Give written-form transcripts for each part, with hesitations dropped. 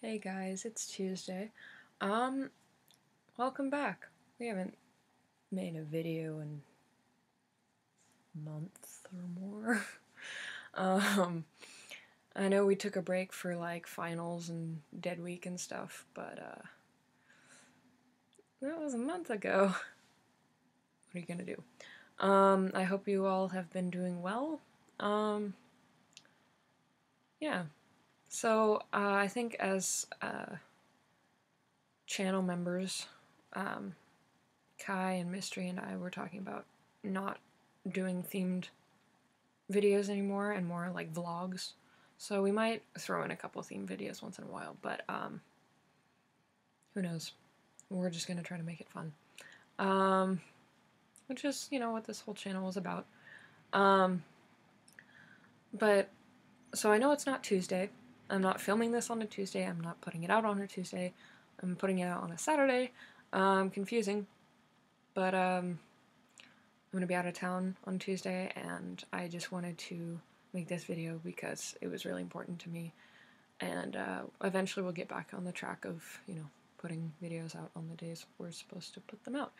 Hey guys, it's Tuesday. Um, Welcome back. We haven't made a video in a month or more. um, I know we took a break for like finals and dead week and stuff, but that was a month ago. What are you gonna do? I hope you all have been doing well. Yeah. So, I think as channel members, Kai and Mystery and I were talking about not doing themed videos anymore and more like vlogs. So we might throw in a couple themed videos once in a while, but who knows? We're just gonna try to make it fun. Which is, what this whole channel is about. But so I know it's not Tuesday. I'm not filming this on a Tuesday. I'm not putting it out on a Tuesday. I'm putting it out on a Saturday. Confusing, but I'm gonna be out of town on Tuesday, and I just wanted to make this video because it was really important to me. And eventually we'll get back on the track of, putting videos out on the days we're supposed to put them out.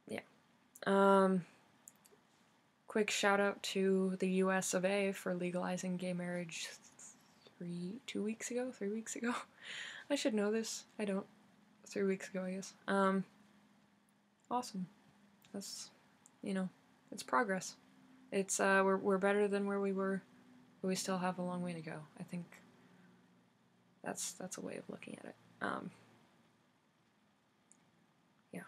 Yeah. Quick shout out to the US of A for legalizing gay marriage 3 weeks ago. I should know this. I don't. 3 weeks ago, I guess. Awesome. That's, it's progress. It's, we're better than where we were, but we still have a long way to go. I think that's a way of looking at it. Yeah.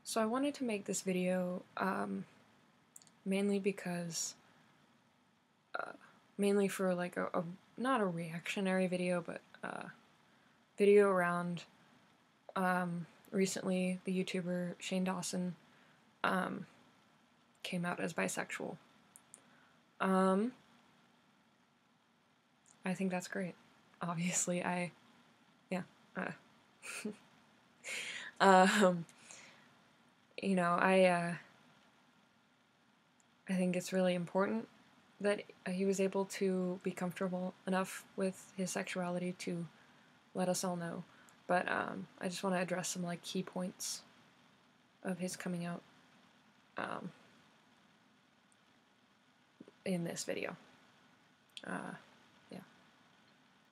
So I wanted to make this video mainly because, mainly for like a not a reactionary video, but video around recently the YouTuber Shane Dawson came out as bisexual. I think that's great. Obviously, yeah. You know, I think it's really important that he was able to be comfortable enough with his sexuality to let us all know. But I just want to address some like key points of his coming out in this video. Yeah.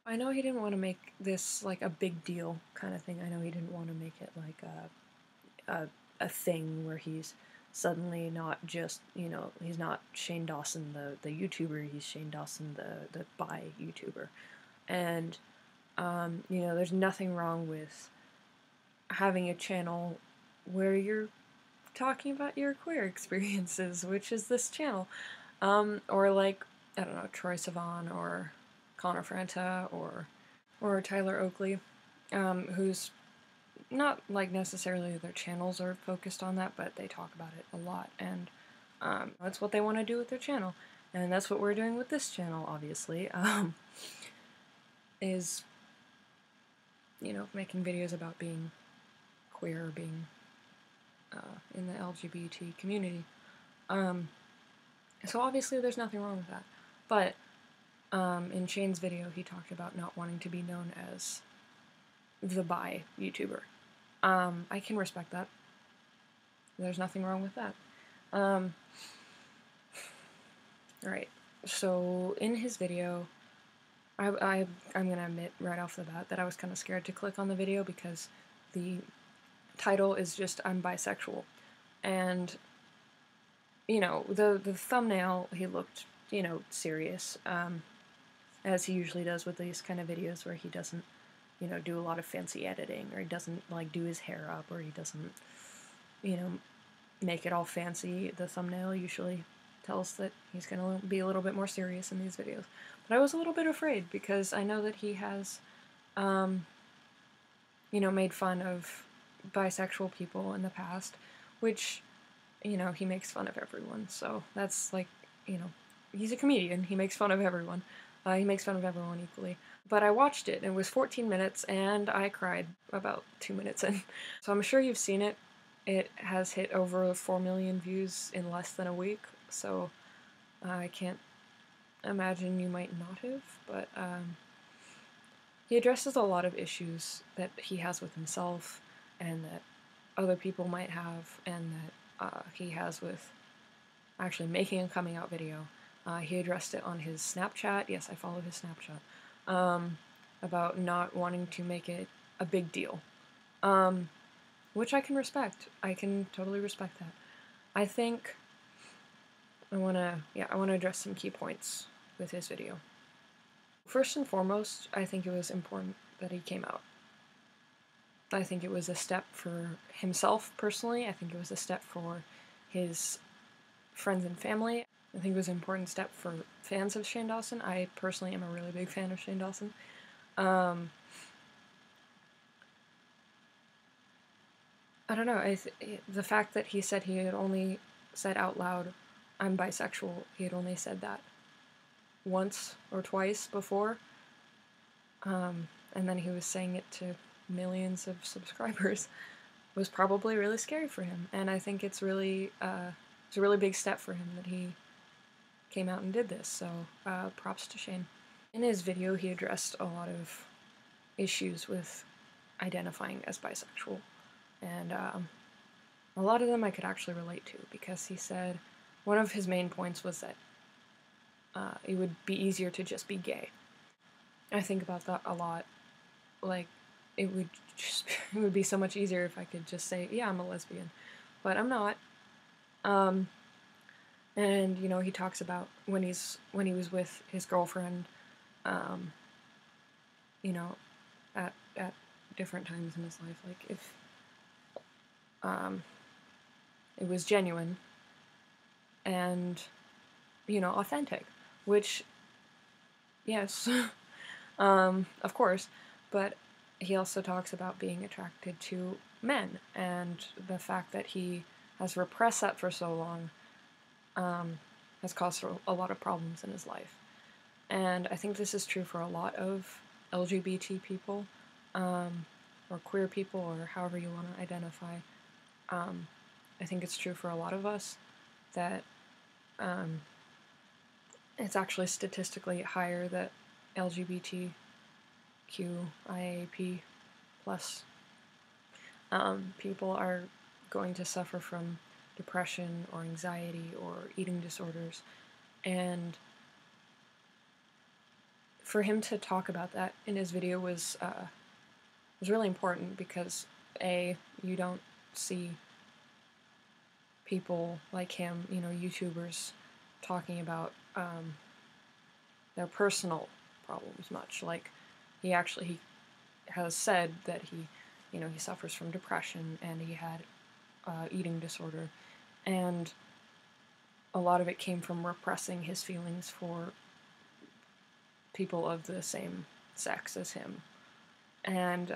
I know he didn't want to make this like a big deal kind of thing. I know he didn't want to make it like a thing where he's suddenly not just, he's not Shane Dawson the YouTuber, he's Shane Dawson the bi YouTuber. And there's nothing wrong with having a channel where you're talking about your queer experiences, which is this channel. Or like, I don't know, Troye Sivan or Connor Franta or Tyler Oakley, who's not like necessarily their channels are focused on that, but they talk about it a lot, and that's what they want to do with their channel, and that's what we're doing with this channel, obviously, is, making videos about being queer or being in the LGBT community. So obviously there's nothing wrong with that, but in Shane's video he talked about not wanting to be known as the bi YouTuber. I can respect that. There's nothing wrong with that. Alright, so in his video, I'm gonna admit right off the bat that I was kind of scared to click on the video because the title is just I'm bisexual. And, the thumbnail, he looked, serious, as he usually does with these kind of videos where he doesn't, do a lot of fancy editing, or he doesn't, like, do his hair up, or he doesn't, make it all fancy. The thumbnail usually tells that he's gonna be a little bit more serious in these videos. But I was a little bit afraid because I know that he has, made fun of bisexual people in the past, which, he makes fun of everyone. So that's like, he's a comedian. He makes fun of everyone. He makes fun of everyone equally. But I watched it, and it was 14 minutes, and I cried about 2 minutes in. So I'm sure you've seen it. It has hit over 4 million views in less than a week, so I can't imagine you might not have, but he addresses a lot of issues that he has with himself and that other people might have, and that he has with actually making a coming out video. He addressed it on his Snapchat. Yes, I follow his Snapchat. About not wanting to make it a big deal. Which I can respect. I can totally respect that. I think I wanna address some key points with his video. First and foremost, I think it was important that he came out. I think it was a step for himself personally. I think it was a step for his friends and family. I think it was an important step for fans of Shane Dawson. I personally am a really big fan of Shane Dawson. I don't know. The fact that he said he had only said out loud, "I'm bisexual," he had only said that once or twice before, and then he was saying it to millions of subscribers, was probably really scary for him. And I think it's really it's a really big step for him that he came out and did this. So props to Shane. In his video, he addressed a lot of issues with identifying as bisexual, and a lot of them I could actually relate to, because he said one of his main points was that it would be easier to just be gay. I think about that a lot. Like, it would be so much easier if I could just say, yeah, I'm a lesbian, but I'm not. And you know, he talks about when he was with his girlfriend, you know, at different times in his life, like if it was genuine and, you know, authentic, which, yes, of course, but he also talks about being attracted to men, and the fact that he has repressed that for so long has caused a lot of problems in his life. And I think this is true for a lot of LGBT people, or queer people, or however you want to identify. I think it's true for a lot of us that it's actually statistically higher that LGBTQIAP+ people are going to suffer from depression or anxiety or eating disorders. And for him to talk about that in his video was really important, because you don't see people like him, you know, YouTubers, talking about their personal problems much. Like, he has said that he suffers from depression, and he had eating disorder, and a lot of it came from repressing his feelings for people of the same sex as him. And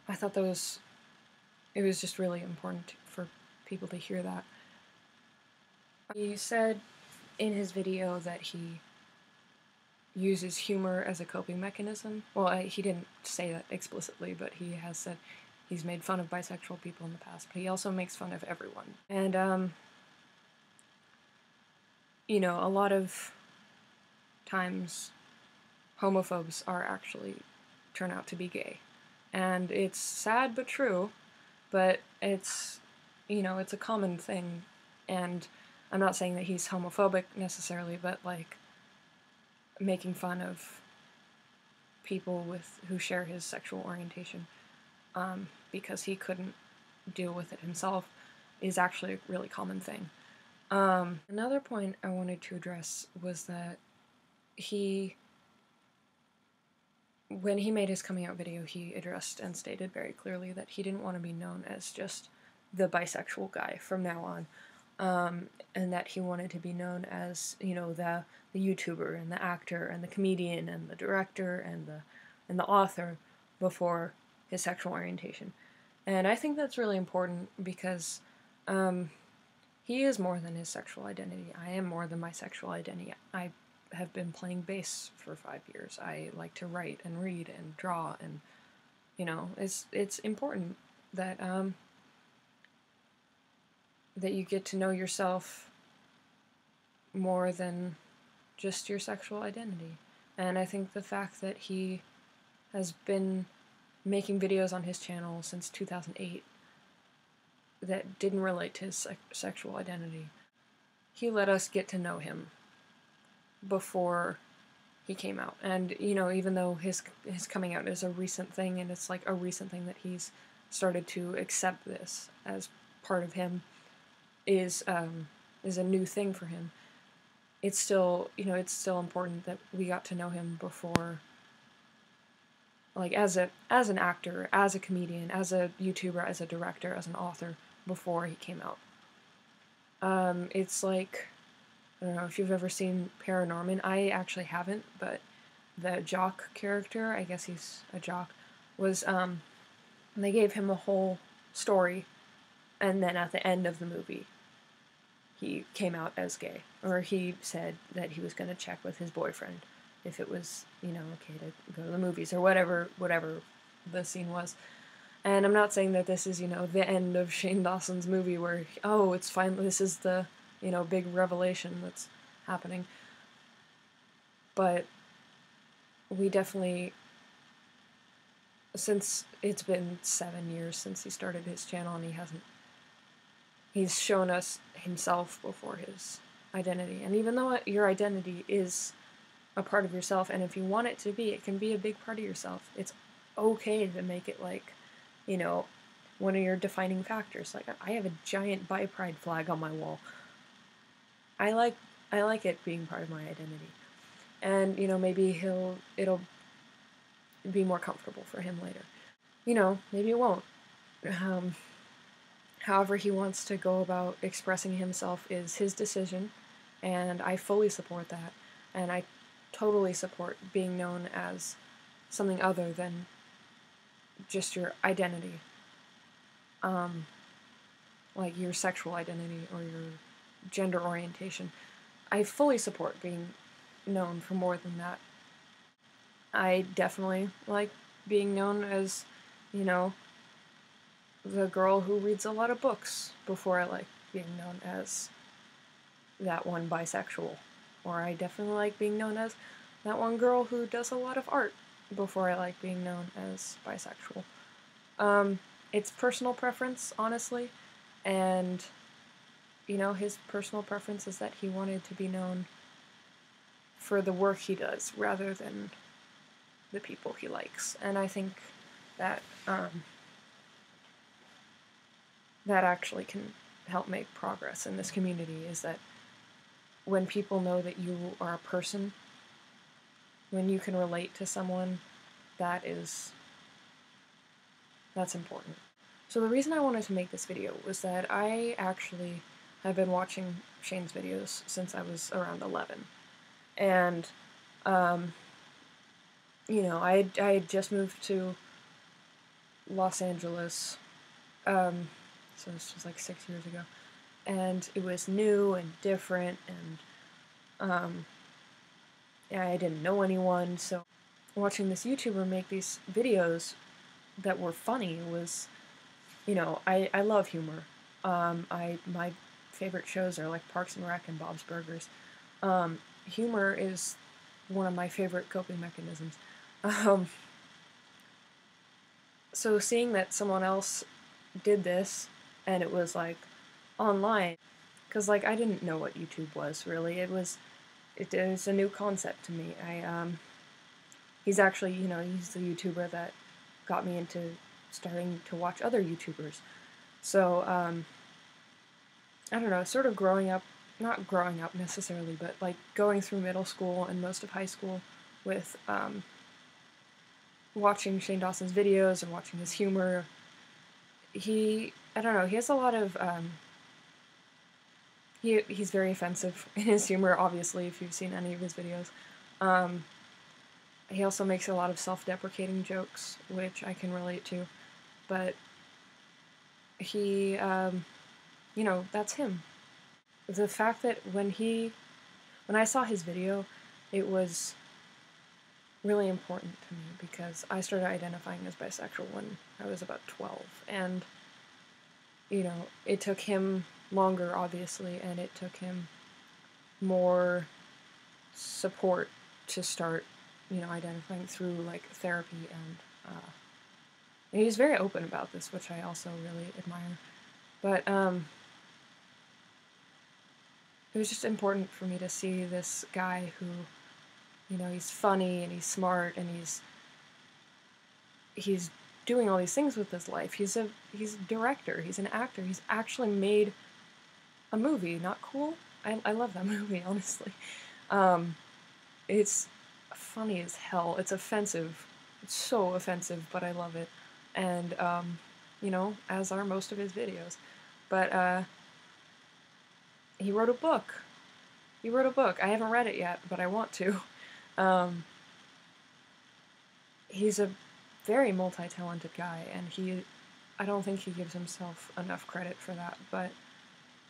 I thought it was just really important for people to hear that. He said in his video that he uses humor as a coping mechanism. Well, he didn't say that explicitly, but he has said he's made fun of bisexual people in the past, but he also makes fun of everyone. And, you know, a lot of times homophobes are actually turn out to be gay. And it's sad but true, but it's, you know, it's a common thing. And I'm not saying that he's homophobic necessarily, but like making fun of people who share his sexual orientation because he couldn't deal with it himself is actually a really common thing. Another point I wanted to address was that when he made his coming out video, he addressed and stated very clearly that he didn't want to be known as just the bisexual guy from now on, and that he wanted to be known as, you know, the YouTuber and the actor and the comedian and the director and the author before his sexual orientation. And I think that's really important, because he is more than his sexual identity. I am more than my sexual identity. I have been playing bass for 5 years. I like to write and read and draw, and, you know, it's important that that you get to know yourself more than just your sexual identity. And I think the fact that he has been making videos on his channel since 2008 that didn't relate to his sexual identity, he let us get to know him before he came out. And, you know, even though his coming out is a recent thing, and it's like a recent thing that he's started to accept this as part of him, is a new thing for him. It's still, you know, it's still important that we got to know him before, like as an actor, as a comedian, as a YouTuber, as a director, as an author, before he came out. It's like, I don't know if you've ever seen Paranorman. I actually haven't, but the jock character, I guess he's a jock, was, they gave him a whole story, and then at the end of the movie, he came out as gay. Or he said that he was going to check with his boyfriend if it was, you know, okay to go to the movies, or whatever the scene was. And I'm not saying that this is, you know, the end of Shane Dawson's movie where, oh, it's finally, this is the, you know, big revelation that's happening. But we definitely, since it's been 7 years since he started his channel, and he's shown us himself before his identity. And even though your identity is a part of yourself, and if you want it to be, it can be a big part of yourself. It's okay to make it, like, you know, one of your defining factors. Like, I have a giant bi pride flag on my wall. I like it being part of my identity. And, you know, maybe it'll be more comfortable for him later. You know, maybe it won't. However he wants to go about expressing himself is his decision, and I fully support that. And I totally support being known as something other than just your identity. Like your sexual identity or your gender orientation. I fully support being known for more than that. I definitely like being known as, you know, the girl who reads a lot of books before I like being known as that one bisexual. Or I definitely like being known as that one girl who does a lot of art before I like being known as bisexual. It's personal preference, honestly, and, you know, his personal preference is that he wanted to be known for the work he does rather than the people he likes. And I think that, that actually can help make progress in this community, is that when people know that you are a person, when you can relate to someone, that's important. So the reason I wanted to make this video was that I actually have been watching Shane's videos since I was around 11. And, you know, I had just moved to Los Angeles, so this was like 6 years ago, and it was new and different, and, yeah, I didn't know anyone, so watching this YouTuber make these videos that were funny was, you know, I love humor. My favorite shows are like Parks and Rec and Bob's Burgers. Humor is one of my favorite coping mechanisms. So seeing that someone else did this, and it was like online, because like I didn't know what YouTube was really. It was a new concept to me. He's actually, you know, he's the YouTuber that got me into starting to watch other YouTubers. So, I don't know, sort of growing up, not growing up necessarily, but like going through middle school and most of high school with, watching Shane Dawson's videos and watching his humor. I don't know, he has a lot of, he's very offensive in his humor, obviously, if you've seen any of his videos. He also makes a lot of self-deprecating jokes, which I can relate to, but he, you know, that's him. The fact that when I saw his video, it was really important to me because I started identifying as bisexual when I was about 12, and, you know, it took him longer, obviously, and it took him more support to start, identifying through like therapy, and he's very open about this, which I also really admire. But it was just important for me to see this guy who, he's funny and he's smart and he's doing all these things with his life. He's a director. He's an actor. He's actually made a movie. Not cool? I love that movie, honestly. It's funny as hell. It's offensive. It's so offensive, but I love it. And as are most of his videos. But he wrote a book. He wrote a book. I haven't read it yet, but I want to. He's a very multi-talented guy, and I don't think he gives himself enough credit for that, but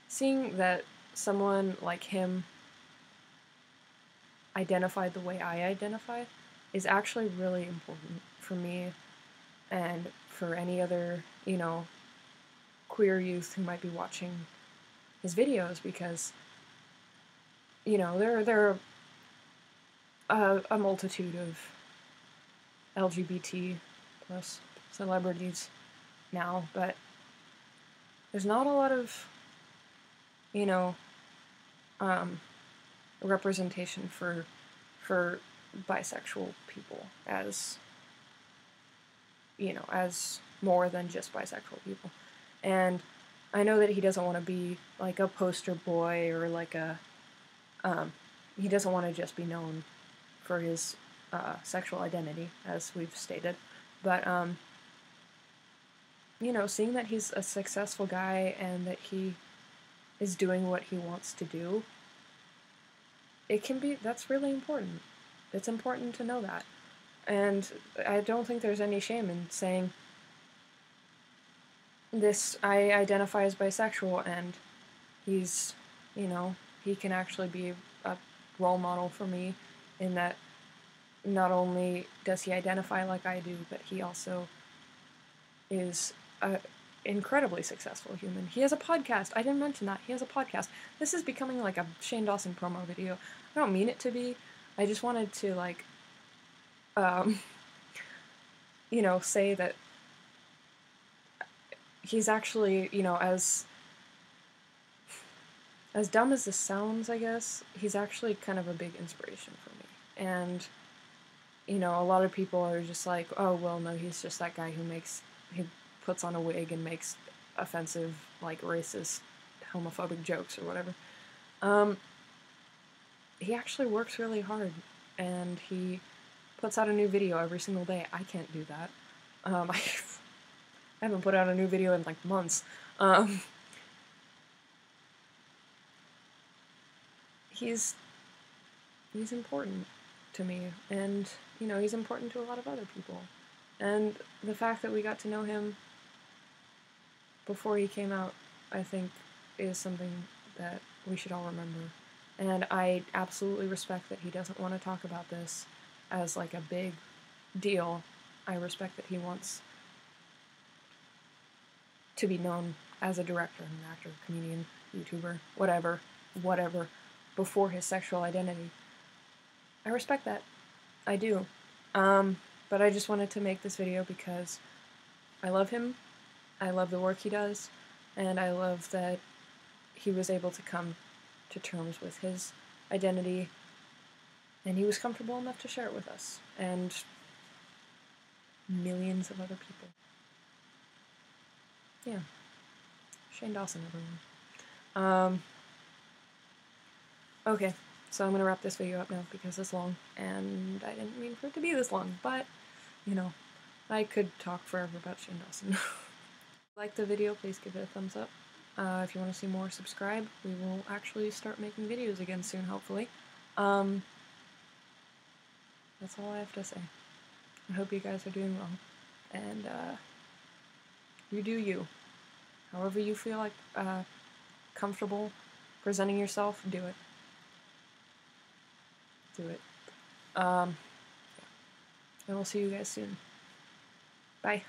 seeing that someone like him identified the way I identify is actually really important for me and for any other, queer youth who might be watching his videos, because, there are a multitude of LGBT plus celebrities now, but there's not a lot of, representation for bisexual people as as more than just bisexual people. And I know that he doesn't want to be like a poster boy or like he doesn't want to just be known for his sexual identity, as we've stated. But, seeing that he's a successful guy and that he is doing what he wants to do, that's really important. It's important to know that. And I don't think there's any shame in saying, I identify as bisexual, and he's, he can actually be a role model for me in that not only does he identify like I do, but he also is a incredibly successful human. He has a podcast. I didn't mention that. He has a podcast. This is becoming like a Shane Dawson promo video. I don't mean it to be. I just wanted to like, say that he's actually, as dumb as this sounds, I guess, he's actually kind of a big inspiration for me. And, a lot of people are just like, oh, well, no, he's just that guy who puts on a wig and makes offensive, like, racist, homophobic jokes or whatever. He actually works really hard, and he puts out a new video every single day. I can't do that. I haven't put out a new video in, like, months. He's important to me, and, he's important to a lot of other people. And the fact that we got to know him before he came out, I think, is something that we should all remember. And I absolutely respect that he doesn't want to talk about this as, like, a big deal. I respect that he wants to be known as a director, an actor, comedian, YouTuber, whatever, before his sexual identity. I respect that. I do. But I just wanted to make this video because I love him, I love the work he does, and I love that he was able to come to terms with his identity, and he was comfortable enough to share it with us, and millions of other people. Yeah. Shane Dawson, everyone. Okay, so I'm gonna wrap this video up now because it's long, and I didn't mean for it to be this long, but, I could talk forever about Shane Dawson. Like the video, please give it a thumbs up. If you want to see more, subscribe. We will actually start making videos again soon, hopefully. That's all I have to say. I hope you guys are doing well, and you do you. However you feel like comfortable presenting yourself, do it. Do it. And we'll see you guys soon. Bye.